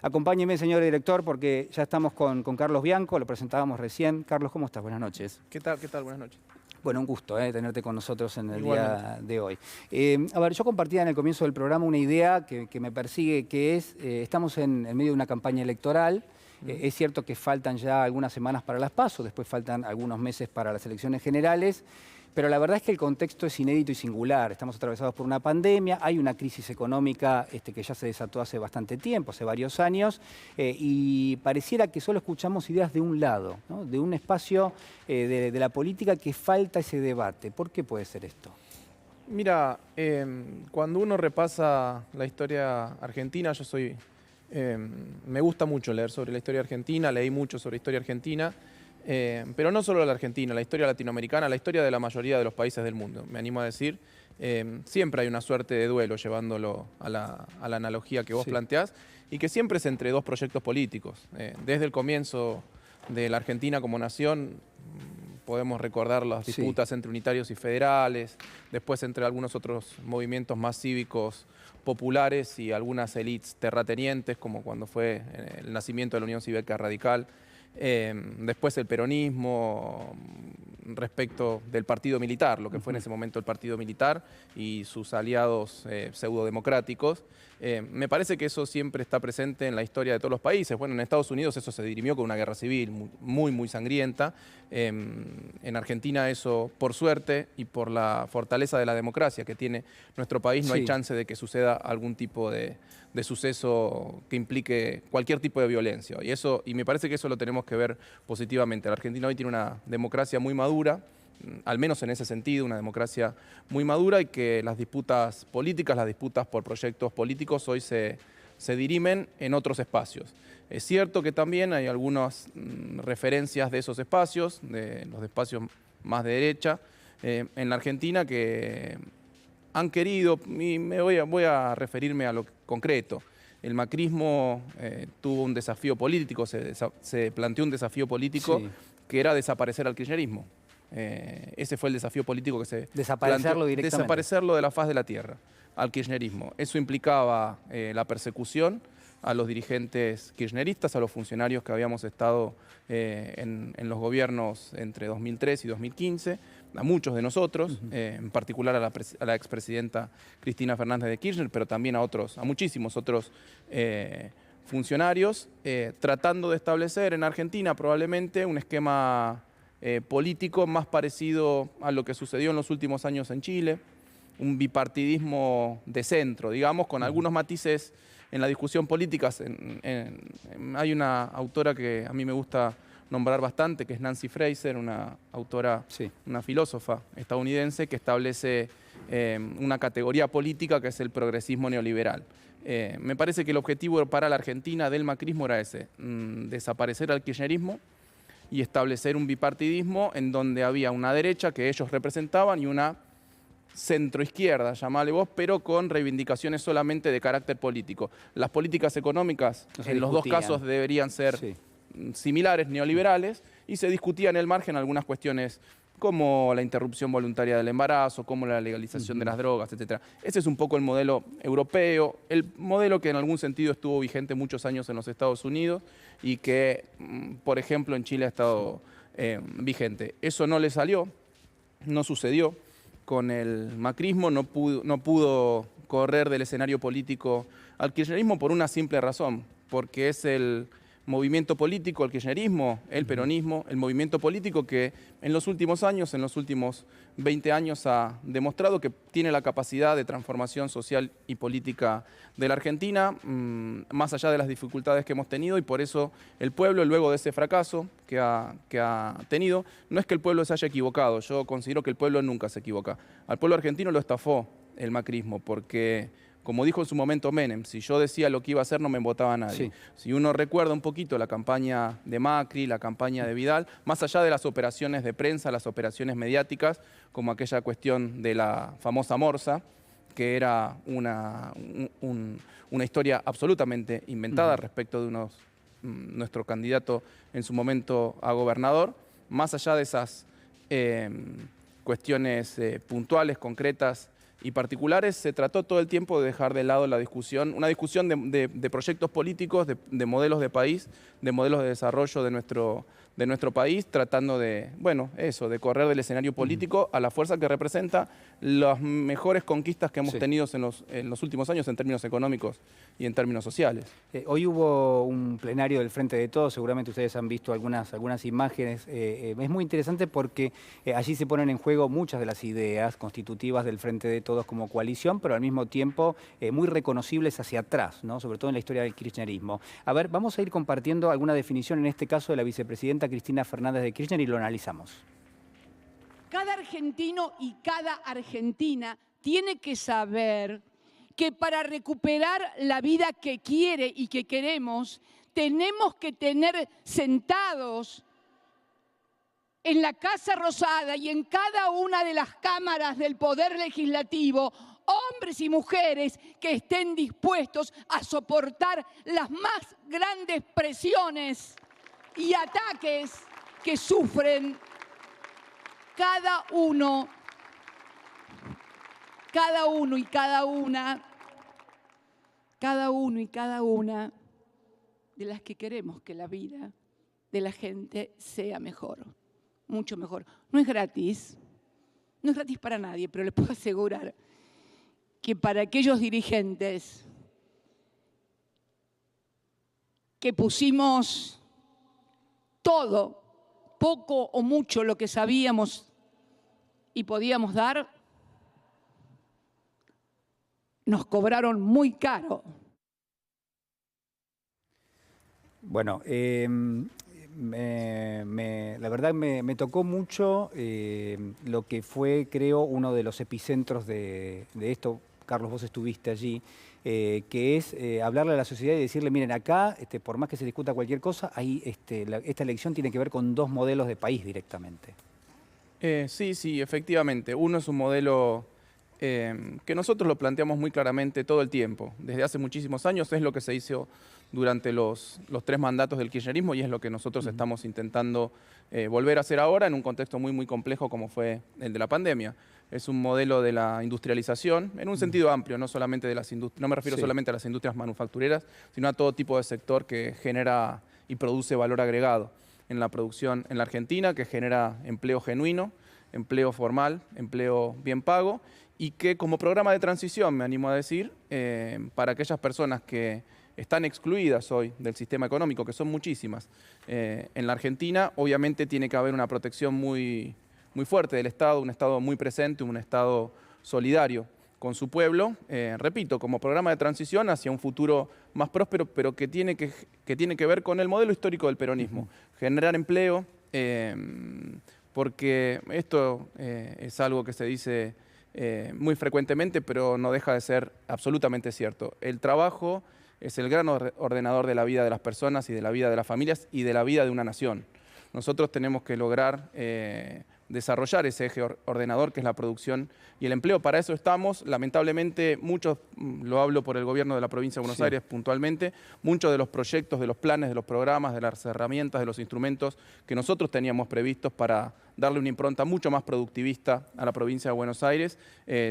Acompáñeme, señor director, porque ya estamos con Carlos Bianco, lo presentábamos recién. Carlos, ¿cómo estás? Buenas noches. ¿Qué tal? ¿Qué tal? Buenas noches. Bueno, un gusto tenerte con nosotros en el Igualmente. día de hoy. A ver, yo compartía en el comienzo del programa una idea que me persigue, que es, estamos en medio de una campaña electoral. Es cierto que faltan ya algunas semanas para las PASO, después faltan algunos meses para las elecciones generales, pero la verdad es que el contexto es inédito y singular. Estamos atravesados por una pandemia, hay una crisis económica que ya se desató hace bastante tiempo, hace varios años, y pareciera que solo escuchamos ideas de un lado, ¿no? De un espacio de la política que falta ese debate. ¿Por qué puede ser esto? Mira, cuando uno repasa la historia argentina, me gusta mucho leer sobre la historia argentina, leí mucho sobre historia argentina, pero no solo la argentina, la historia latinoamericana, la historia de la mayoría de los países del mundo, me animo a decir. Siempre hay una suerte de duelo, llevándolo a la analogía que vos planteás, y que siempre es entre dos proyectos políticos. Desde el comienzo de la Argentina como nación, podemos recordar las disputas entre unitarios y federales, después entre algunos otros movimientos más cívicos populares y algunas élites terratenientes, como cuando fue el nacimiento de la Unión Cívica Radical. Después el peronismo respecto del partido militar, lo que fue en ese momento el partido militar y sus aliados pseudodemocráticos. Me parece que eso siempre está presente en la historia de todos los países. Bueno, en Estados Unidos eso se dirimió con una guerra civil muy sangrienta. En Argentina eso, por suerte y por la fortaleza de la democracia que tiene nuestro país, no hay chance de que suceda algún tipo de suceso que implique cualquier tipo de violencia. Y me parece que eso lo tenemos que ver positivamente. La Argentina hoy tiene una democracia muy madura, al menos en ese sentido, una democracia muy madura, y que las disputas políticas, las disputas por proyectos políticos hoy se dirimen en otros espacios. Es cierto que también hay algunas referencias de esos espacios, de los espacios más de derecha, en la Argentina, que han querido, y voy a referirme a lo concreto. El macrismo tuvo un desafío político, se planteó un desafío político que era desaparecer al kirchnerismo. Ese fue el desafío político que se desaparecerlo directamente. Desaparecerlo de la faz de la tierra, al kirchnerismo. Eso implicaba la persecución a los dirigentes kirchneristas, a los funcionarios que habíamos estado en los gobiernos entre 2003 y 2015, a muchos de nosotros, en particular a la expresidenta Cristina Fernández de Kirchner, pero también a muchísimos otros funcionarios, tratando de establecer en Argentina probablemente un esquema político más parecido a lo que sucedió en los últimos años en Chile, un bipartidismo de centro, digamos, con algunos matices en la discusión política. Hay una autora que a mí me gusta nombrar bastante, que es Nancy Fraser, una autora, una filósofa estadounidense que establece una categoría política que es el progresismo neoliberal. Me parece que el objetivo para la Argentina del macrismo era ese, desaparecer al kirchnerismo y establecer un bipartidismo en donde había una derecha que ellos representaban y una centroizquierda, llamale vos, pero con reivindicaciones solamente de carácter político. Las políticas económicas en los dos casos deberían ser similares, neoliberales, y se discutía en el margen algunas cuestiones como la interrupción voluntaria del embarazo, como la legalización de las drogas, etc. Ese es un poco el modelo europeo, el modelo que en algún sentido estuvo vigente muchos años en los Estados Unidos y que, por ejemplo, en Chile ha estado vigente. Eso no le salió, no sucedió. Con el macrismo no pudo correr del escenario político al kirchnerismo por una simple razón, porque es el movimiento político, el kirchnerismo, el peronismo, el movimiento político que en los últimos años, en los últimos 20 años ha demostrado que tiene la capacidad de transformación social y política de la Argentina, más allá de las dificultades que hemos tenido, y por eso el pueblo, luego de ese fracaso que ha tenido, no es que el pueblo se haya equivocado, yo considero que el pueblo nunca se equivoca. Al pueblo argentino lo estafó el macrismo, porque, como dijo en su momento Menem, si yo decía lo que iba a hacer no me votaba nadie. Si uno recuerda un poquito la campaña de Macri, la campaña de Vidal, más allá de las operaciones de prensa, las operaciones mediáticas, como aquella cuestión de la famosa Morsa, que era una historia absolutamente inventada respecto de nuestro candidato en su momento a gobernador, más allá de esas cuestiones puntuales, concretas, y particulares, se trató todo el tiempo de dejar de lado la discusión, una discusión de proyectos políticos, de modelos de país, de modelos de desarrollo de nuestro país, tratando de, bueno, eso, de correr del escenario político a la fuerza que representa las mejores conquistas que hemos tenido en los últimos años en términos económicos y en términos sociales. Hoy hubo un plenario del Frente de Todos, seguramente ustedes han visto algunas imágenes. Es muy interesante porque allí se ponen en juego muchas de las ideas constitutivas del Frente de Todos como coalición, pero al mismo tiempo muy reconocibles hacia atrás, ¿no? Sobre todo en la historia del kirchnerismo. A ver, vamos a ir compartiendo alguna definición, en este caso de la vicepresidenta Cristina Fernández de Kirchner, y lo analizamos. Cada argentino y cada argentina tiene que saber que para recuperar la vida que quiere y que queremos, tenemos que tener sentados en la Casa Rosada y en cada una de las cámaras del Poder Legislativo hombres y mujeres que estén dispuestos a soportar las más grandes presiones y ataques que sufren cada uno y cada una de las que queremos que la vida de la gente sea mejor, mucho mejor. No es gratis para nadie, pero les puedo asegurar que para aquellos dirigentes que pusimos todo, poco o mucho, lo que sabíamos y podíamos dar, nos cobraron muy caro. Bueno, la verdad me tocó mucho lo que fue, creo, uno de los epicentros de esto. Carlos, vos estuviste allí, que es hablarle a la sociedad y decirle, miren, acá, por más que se discuta cualquier cosa, ahí, esta elección tiene que ver con dos modelos de país directamente. Sí, efectivamente. Uno es un modelo que nosotros lo planteamos muy claramente todo el tiempo. Desde hace muchísimos años es lo que se hizo durante los 3 mandatos del kirchnerismo y es lo que nosotros estamos intentando volver a hacer ahora en un contexto muy complejo como fue el de la pandemia. Es un modelo de la industrialización en un sentido amplio, no solamente de las no me refiero solamente a las industrias manufactureras, sino a todo tipo de sector que genera y produce valor agregado en la producción en la Argentina, que genera empleo genuino, empleo formal, empleo bien pago, y que como programa de transición, me animo a decir, para aquellas personas que están excluidas hoy del sistema económico, que son muchísimas, en la Argentina obviamente tiene que haber una protección muy fuerte del Estado, un Estado muy presente, un Estado solidario con su pueblo, repito, como programa de transición hacia un futuro más próspero, pero que tiene que ver con el modelo histórico del peronismo, generar empleo, porque esto es algo que se dice muy frecuentemente, pero no deja de ser absolutamente cierto. El trabajo es el gran ordenador de la vida de las personas y de la vida de las familias y de la vida de una nación. Nosotros tenemos que lograr desarrollar ese eje ordenador que es la producción y el empleo. Para eso estamos, lamentablemente, muchos, lo hablo por el gobierno de la provincia de Buenos Aires puntualmente, muchos de los proyectos, de los planes, de los programas, de las herramientas, de los instrumentos que nosotros teníamos previstos para darle una impronta mucho más productivista a la provincia de Buenos Aires,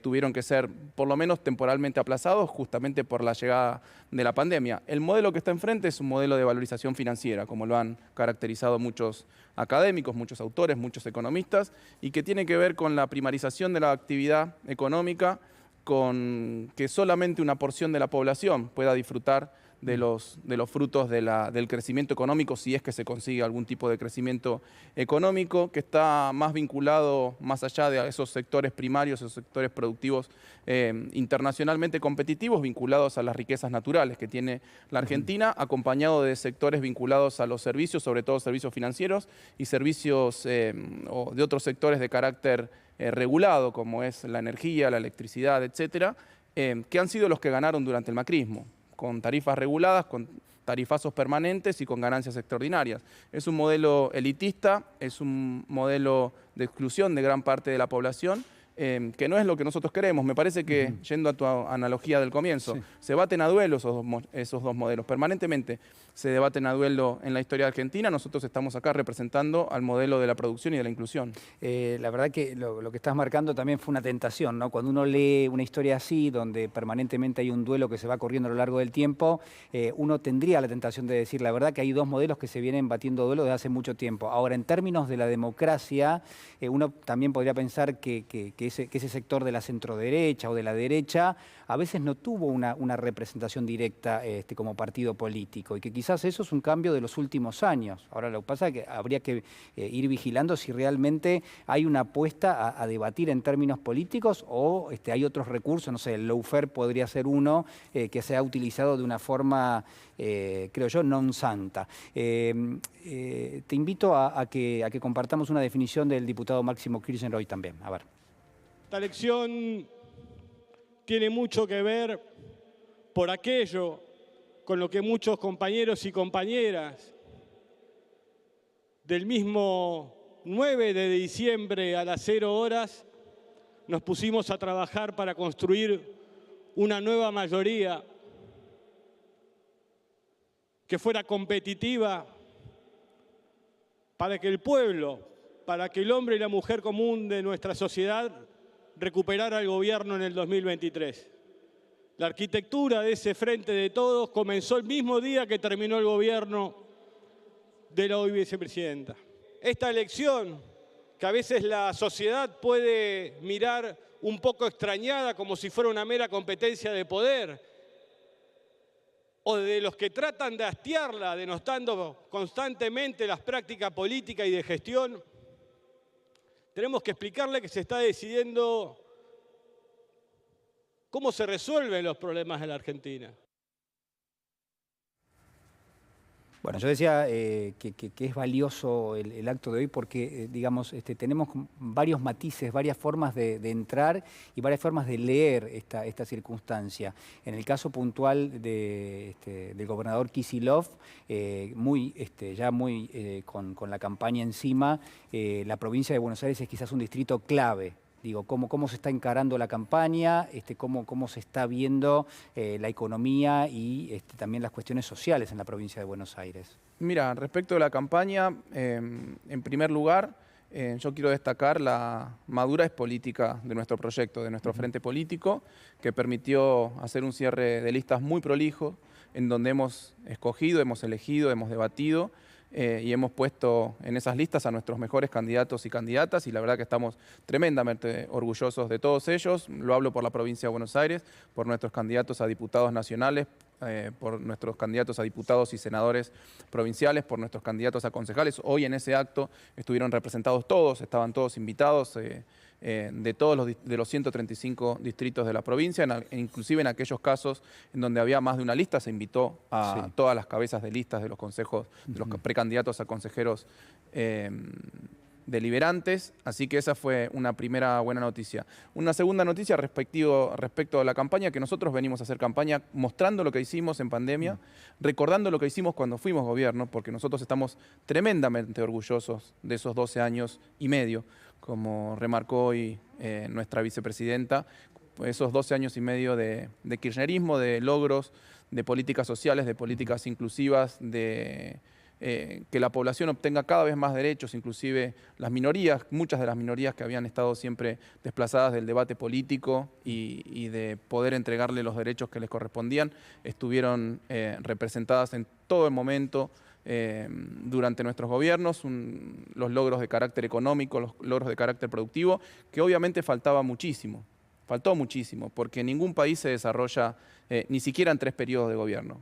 tuvieron que ser por lo menos temporalmente aplazados justamente por la llegada de la pandemia. El modelo que está enfrente es un modelo de valorización financiera, como lo han caracterizado muchos académicos, muchos autores, muchos economistas, y que tiene que ver con la primarización de la actividad económica, con que solamente una porción de la población pueda disfrutar de los frutos del crecimiento económico, si es que se consigue algún tipo de crecimiento económico, que está más vinculado más allá de esos sectores primarios, esos sectores productivos internacionalmente competitivos, vinculados a las riquezas naturales que tiene la Argentina, acompañado de sectores vinculados a los servicios, sobre todo servicios financieros y servicios o de otros sectores de carácter regulado, como es la energía, la electricidad, etcétera, que han sido los que ganaron durante el macrismo, con tarifas reguladas, con tarifazos permanentes y con ganancias extraordinarias. Es un modelo elitista, es un modelo de exclusión de gran parte de la población que no es lo que nosotros queremos. Me parece que, yendo a tu analogía del comienzo, se baten a duelo esos dos modelos. Permanentemente se debaten a duelo en la historia argentina. Nosotros estamos acá representando al modelo de la producción y de la inclusión. La verdad que lo que estás marcando también fue una tentación, ¿no? Cuando uno lee una historia así, donde permanentemente hay un duelo que se va corriendo a lo largo del tiempo, uno tendría la tentación de decir, la verdad que hay dos modelos que se vienen batiendo duelo desde hace mucho tiempo. Ahora, en términos de la democracia, uno también podría pensar que ese sector de la centroderecha o de la derecha a veces no tuvo una representación directa como partido político, y que quizás eso es un cambio de los últimos años. Ahora, lo que pasa es que habría que ir vigilando si realmente hay una apuesta a debatir en términos políticos o hay otros recursos. No sé, el lawfare podría ser uno que se ha utilizado de una forma, creo yo, non santa. Te invito a que compartamos una definición del diputado Máximo Kirchner hoy también. A ver. Esta elección tiene mucho que ver por aquello con lo que muchos compañeros y compañeras del mismo 9 de diciembre a las 0 horas nos pusimos a trabajar para construir una nueva mayoría que fuera competitiva para que el pueblo, para que el hombre y la mujer común de nuestra sociedad recuperara el gobierno en el 2023. La arquitectura de ese Frente de Todos comenzó el mismo día que terminó el gobierno de la hoy vicepresidenta. Esta elección, que a veces la sociedad puede mirar un poco extrañada como si fuera una mera competencia de poder, o de los que tratan de hastiarla, denostando constantemente las prácticas políticas y de gestión, tenemos que explicarle que se está decidiendo cómo se resuelven los problemas en la Argentina. Bueno, yo decía que es valioso el acto de hoy porque, digamos, tenemos varios matices, varias formas de entrar y varias formas de leer esta circunstancia. En el caso puntual del gobernador Kicillof, ya muy con la campaña encima, la provincia de Buenos Aires es quizás un distrito clave. Digo, cómo se está encarando la campaña, cómo se está viendo la economía y también las cuestiones sociales en la provincia de Buenos Aires. Mira, respecto de la campaña, en primer lugar, yo quiero destacar la madurez política de nuestro proyecto, de nuestro frente político, que permitió hacer un cierre de listas muy prolijo, en donde hemos escogido, hemos elegido, hemos debatido, y hemos puesto en esas listas a nuestros mejores candidatos y candidatas, y la verdad que estamos tremendamente orgullosos de todos ellos. Lo hablo por la provincia de Buenos Aires, por nuestros candidatos a diputados nacionales, por nuestros candidatos a diputados y senadores provinciales, por nuestros candidatos a concejales. Hoy en ese acto estuvieron representados todos, estaban todos invitados, de todos los 135 distritos de la provincia, inclusive en aquellos casos en donde había más de una lista, se invitó a todas las cabezas de listas de los consejos, de los precandidatos a consejeros deliberantes, así que esa fue una primera buena noticia. Una segunda noticia respecto a la campaña, que nosotros venimos a hacer campaña mostrando lo que hicimos en pandemia, recordando lo que hicimos cuando fuimos gobierno, porque nosotros estamos tremendamente orgullosos de esos 12 años y medio, como remarcó hoy nuestra vicepresidenta, esos 12 años y medio de kirchnerismo, de logros, de políticas sociales, de políticas inclusivas, de que la población obtenga cada vez más derechos, inclusive las minorías, muchas de las minorías que habían estado siempre desplazadas del debate político y de poder entregarle los derechos que les correspondían, estuvieron representadas en todo el momento durante nuestros gobiernos, los logros de carácter económico, los logros de carácter productivo, que obviamente faltó muchísimo, porque ningún país se desarrolla ni siquiera en 3 periodos de gobierno.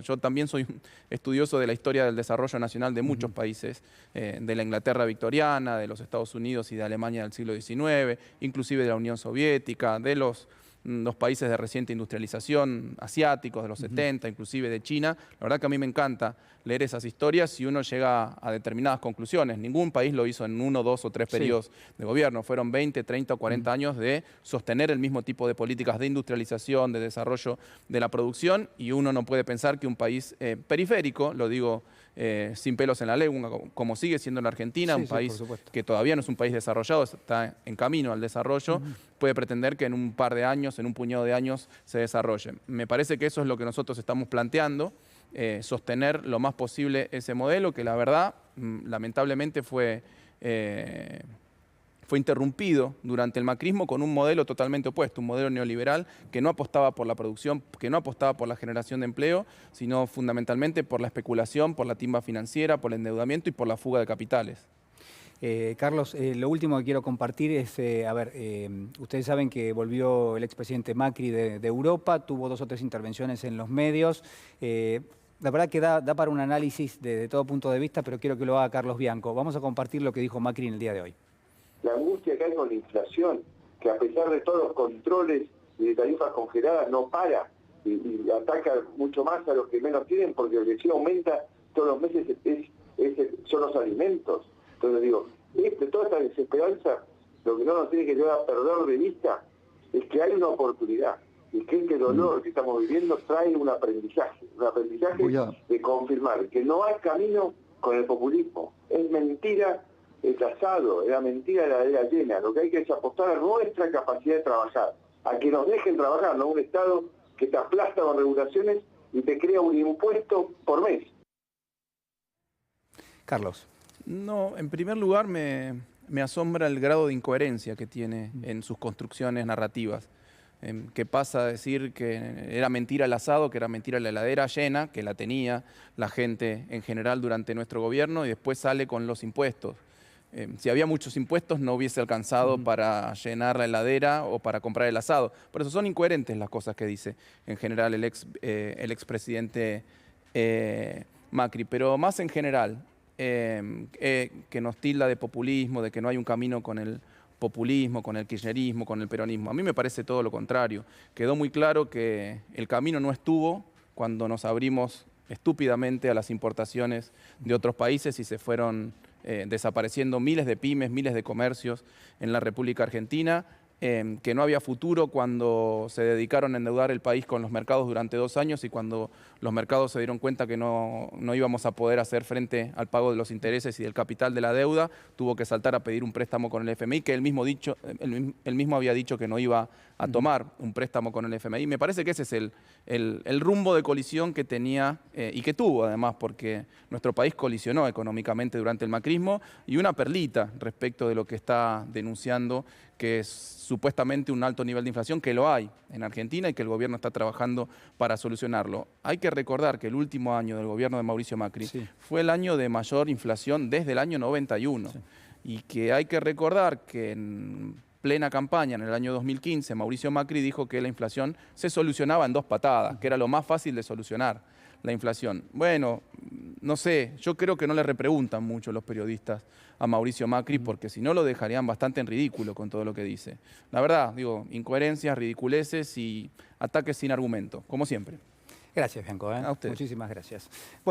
Yo también soy un estudioso de la historia del desarrollo nacional de muchos países, de la Inglaterra victoriana, de los Estados Unidos y de Alemania del siglo XIX, inclusive de la Unión Soviética, de los los países de reciente industrialización, asiáticos, de los 70, inclusive de China. La verdad que a mí me encanta leer esas historias y uno llega a determinadas conclusiones. Ningún país lo hizo en 1, 2 o 3 periodos de gobierno. Fueron 20, 30 o 40 años de sostener el mismo tipo de políticas de industrialización, de desarrollo de la producción, y uno no puede pensar que un país periférico, lo digo sin pelos en la lengua, como sigue siendo en Argentina, un país que todavía no es un país desarrollado, está en camino al desarrollo, puede pretender que en un par de años, en un puñado de años, se desarrolle. Me parece que eso es lo que nosotros estamos planteando, sostener lo más posible ese modelo, que la verdad, lamentablemente fue interrumpido durante el macrismo con un modelo totalmente opuesto, un modelo neoliberal que no apostaba por la producción, que no apostaba por la generación de empleo, sino fundamentalmente por la especulación, por la timba financiera, por el endeudamiento y por la fuga de capitales. Carlos, lo último que quiero compartir es, ustedes saben que volvió el expresidente Macri de Europa, tuvo 2 o 3 intervenciones en los medios. La verdad que da para un análisis de todo punto de vista, pero quiero que lo haga Carlos Bianco. Vamos a compartir lo que dijo Macri en el día de hoy. La angustia que hay con la inflación, que a pesar de todos los controles y de tarifas congeladas no para y ataca mucho más a los que menos tienen, porque lo que sí aumenta todos los meses son los alimentos. Entonces digo, toda esta desesperanza, lo que no nos tiene que llevar a perder de vista es que hay una oportunidad y que este dolor que estamos viviendo trae un aprendizaje de confirmar que no hay camino con el populismo. Es mentira el asado, es la mentira de la heladera llena. Lo que hay que es apostar a nuestra capacidad de trabajar, a que nos dejen trabajar, no un Estado que te aplasta con regulaciones y te crea un impuesto por mes. Carlos. No, en primer lugar me asombra el grado de incoherencia que tiene en sus construcciones narrativas, que pasa a decir que era mentira el asado, que era mentira la heladera llena, que la tenía la gente en general durante nuestro gobierno, y después sale con los impuestos. Si había muchos impuestos no hubiese alcanzado para llenar la heladera o para comprar el asado. Por eso son incoherentes las cosas que dice en general el expresidente Macri, pero más en general, que nos tilda de populismo, de que no hay un camino con el populismo, con el kirchnerismo, con el peronismo. A mí me parece todo lo contrario. Quedó muy claro que el camino no estuvo cuando nos abrimos estúpidamente a las importaciones de otros países y se fueron desapareciendo miles de pymes, miles de comercios en la República Argentina, que no había futuro cuando se dedicaron a endeudar el país con los mercados durante 2 años y cuando los mercados se dieron cuenta que no íbamos a poder hacer frente al pago de los intereses y del capital de la deuda, tuvo que saltar a pedir un préstamo con el FMI, que él mismo había dicho que no iba a tomar un préstamo con el FMI. Me parece que ese es el rumbo de colisión que tenía y que tuvo además, porque nuestro país colisionó económicamente durante el macrismo, y una perlita respecto de lo que está denunciando, que es supuestamente un alto nivel de inflación, que lo hay en Argentina y que el gobierno está trabajando para solucionarlo. Hay que recordar que el último año del gobierno de Mauricio Macri fue el año de mayor inflación desde el año 91. Y que hay que recordar que en plena campaña, en el año 2015, Mauricio Macri dijo que la inflación se solucionaba en 2 patadas, que era lo más fácil de solucionar la inflación. Bueno, no sé, yo creo que no le repreguntan mucho los periodistas a Mauricio Macri, porque si no lo dejarían bastante en ridículo con todo lo que dice. La verdad, digo, incoherencias, ridiculeces y ataques sin argumento, como siempre. Gracias, Bianco. A usted. Muchísimas gracias.